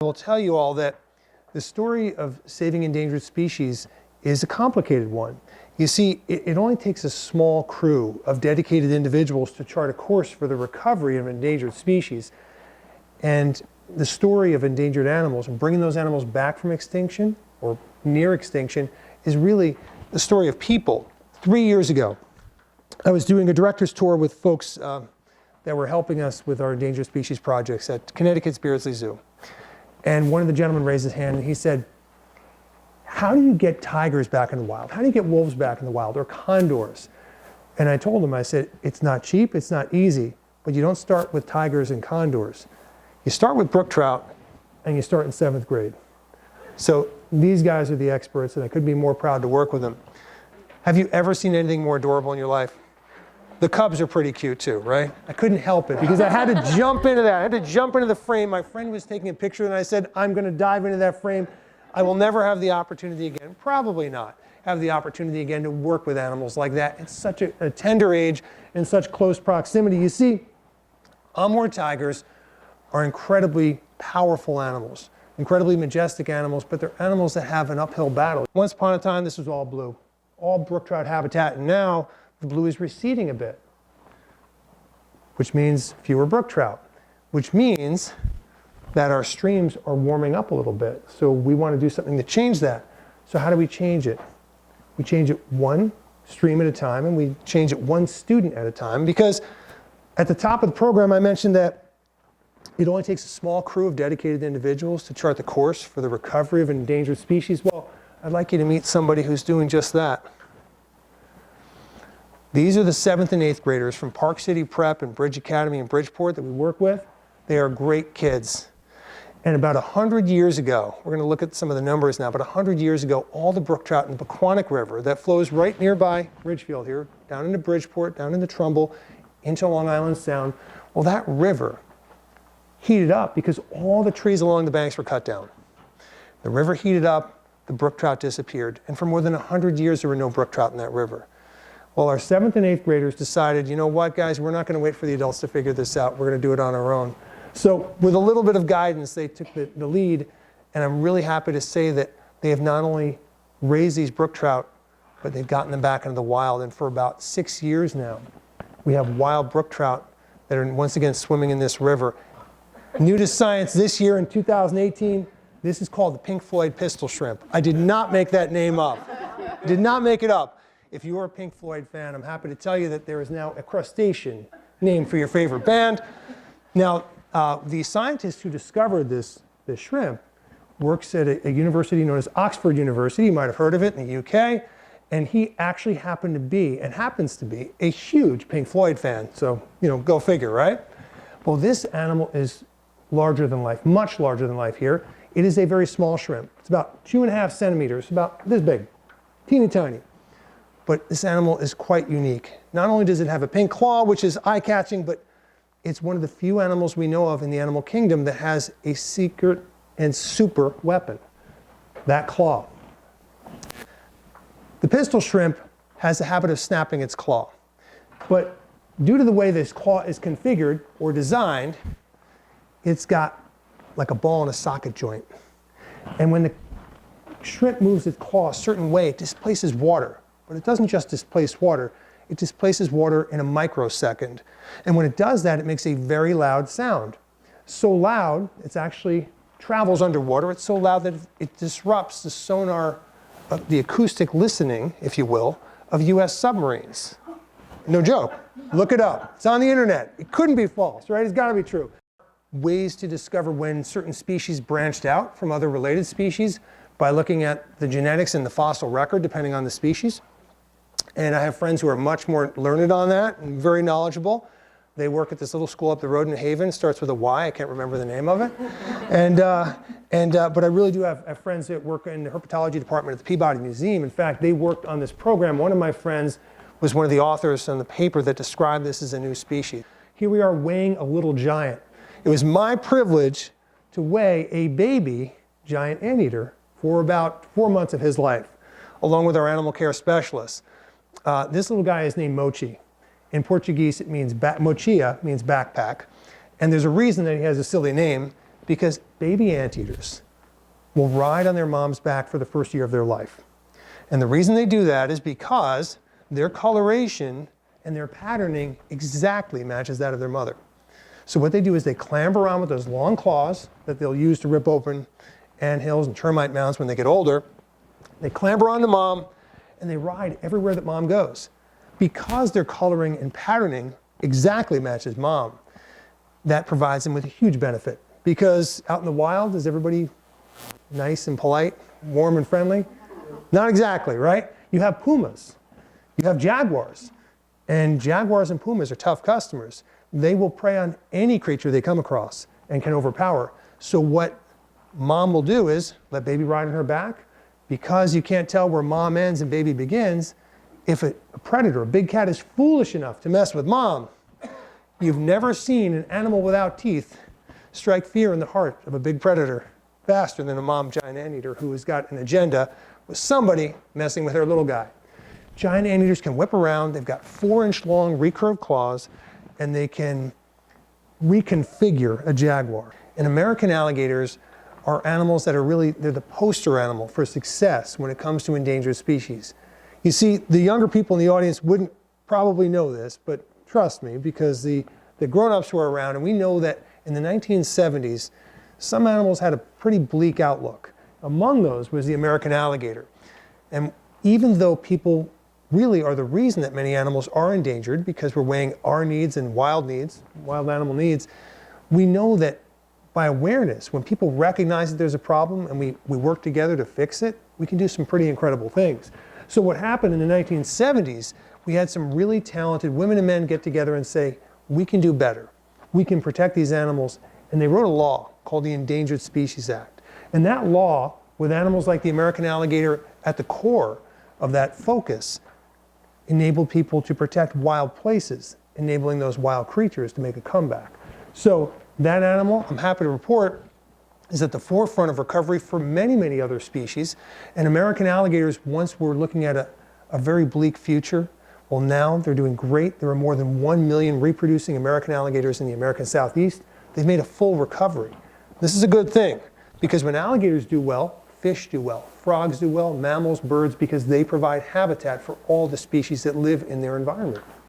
I will tell you all that the story of saving endangered species is a complicated one. You see, it only takes a small crew of dedicated individuals to chart a course for the recovery of endangered species. And the story of endangered animals and bringing those animals back from extinction or near extinction is really the story of people. 3 years ago, I was doing a director's tour with folks that were helping us with our endangered species projects at Connecticut's Beardsley Zoo. And one of the gentlemen raised his hand and he said, how do you get tigers back in the wild? How do you get wolves back in the wild, or condors? And I told him, I said, it's not cheap, it's not easy, but you don't start with tigers and condors. You start with brook trout and you start in 7th grade. So these guys are the experts and I couldn't be more proud to work with them. Have you ever seen anything more adorable in your life? The cubs are pretty cute too, right? I couldn't help it because I had to jump into that. I had to jump into the frame. My friend was taking a picture and I said, I'm going to dive into that frame. I will never have the opportunity again, probably not, have the opportunity again to work with animals like that at such a tender age in such close proximity. You see, Amur tigers are incredibly powerful animals, incredibly majestic animals, but they're animals that have an uphill battle. Once upon a time, this was all blue, all brook trout habitat, and now the blue is receding a bit, which means fewer brook trout, which means that our streams are warming up a little bit. So we want to do something to change that. So how do we change it? We change it one stream at a time, and we change it one student at a time, because at the top of the program I mentioned that it only takes a small crew of dedicated individuals to chart the course for the recovery of endangered species. Well, I'd like you to meet somebody who's doing just that. These are the 7th and 8th graders from Park City Prep and Bridge Academy in Bridgeport that we work with. They are great kids. And about 100 years ago, we're going to look at some of the numbers now, but 100 years ago, all the brook trout in the Paquonic River that flows right nearby Ridgefield here, down into Bridgeport, down into Trumbull, into Long Island Sound, well, that river heated up because all the trees along the banks were cut down. The river heated up, the brook trout disappeared, and for more than 100 years, there were no brook trout in that river. Well, our 7th and 8th graders decided, you know what, guys, we're not going to wait for the adults to figure this out. We're going to do it on our own. So with a little bit of guidance, they took the lead, and I'm really happy to say that they have not only raised these brook trout, but they've gotten them back into the wild. And for about 6 years now, we have wild brook trout that are once again swimming in this river. New to science this year in 2018, this is called the Pink Floyd pistol shrimp. I did not make that name up. I did not make it up. If you are a Pink Floyd fan, I'm happy to tell you that there is now a crustacean named for your favorite band. Now, the scientist who discovered this shrimp works at a university known as Oxford University. You might have heard of it in the UK. And he actually happened to be, and happens to be, a huge Pink Floyd fan. So, you know, go figure, right? Well, this animal is larger than life, much larger than life here. It is a very small shrimp. It's about 2.5 centimeters, about this big, teeny tiny. But this animal is quite unique. Not only does it have a pink claw, which is eye-catching, but it's one of the few animals we know of in the animal kingdom that has a secret and super weapon, that claw. The pistol shrimp has a habit of snapping its claw. But due to the way this claw is configured or designed, it's got like a ball and a socket joint. And when the shrimp moves its claw a certain way, it displaces water. But it doesn't just displace water, it displaces water in a microsecond. And when it does that, it makes a very loud sound. So loud, it actually travels underwater. It's so loud that it disrupts the sonar, the acoustic listening, if you will, of US submarines. No joke. Look it up. It's on the internet. It couldn't be false, right? It's got to be true. Ways to discover when certain species branched out from other related species by looking at the genetics in the fossil record, depending on the species. And I have friends who are much more learned on that and very knowledgeable. They work at this little school up the road in Haven. Starts with a Y. I can't remember the name of it. But I really do have friends that work in the herpetology department at the Peabody Museum. In fact, they worked on this program. One of my friends was one of the authors on the paper that described this as a new species. Here we are weighing a little giant. It was my privilege to weigh a baby giant anteater for about 4 months of his life, along with our animal care specialists. This little guy is named Mochi. In Portuguese, it means mochila, means backpack. And there's a reason that he has a silly name, Because baby anteaters will ride on their mom's back for the first year of their life. And the reason they do that is because their coloration and their patterning exactly matches that of their mother. So what they do is they clamber on with those long claws that they'll use to rip open anthills and termite mounds when they get older. They clamber onto mom and they ride everywhere that mom goes. Because their coloring and patterning exactly matches mom, that provides them with a huge benefit. Because out in the wild, is everybody nice and polite, warm and friendly? Not exactly, right? You have pumas, you have jaguars, and jaguars and pumas are tough customers. They will prey on any creature they come across and can overpower. So what mom will do is let baby ride on her back. Because you can't tell where mom ends and baby begins, if a predator, a big cat, is foolish enough to mess with mom, you've never seen an animal without teeth strike fear in the heart of a big predator faster than a mom giant anteater who has got an agenda with somebody messing with her little guy. Giant anteaters can whip around. They've got 4-inch long recurved claws, and they can reconfigure a jaguar. And American alligators are animals that are really, they're the poster animal for success when it comes to endangered species. You see, the younger people in the audience wouldn't probably know this, but trust me, because the grown-ups were around, and we know that in the 1970s, some animals had a pretty bleak outlook. Among those was the American alligator. And even though people really are the reason that many animals are endangered, because we're weighing our needs and wild animal needs, we know that by awareness, when people recognize that there's a problem and we work together to fix it, we can do some pretty incredible things. So what happened in the 1970s, we had some really talented women and men get together and say, we can do better. We can protect these animals. And they wrote a law called the Endangered Species Act. And that law, with animals like the American alligator at the core of that focus, enabled people to protect wild places, enabling those wild creatures to make a comeback. So that animal, I'm happy to report, is at the forefront of recovery for many, many other species. And American alligators once were looking at a very bleak future. Well, now they're doing great. There are more than 1 million reproducing American alligators in the American Southeast. They've made a full recovery. This is a good thing, because when alligators do well, fish do well, frogs do well, mammals, birds, because they provide habitat for all the species that live in their environment.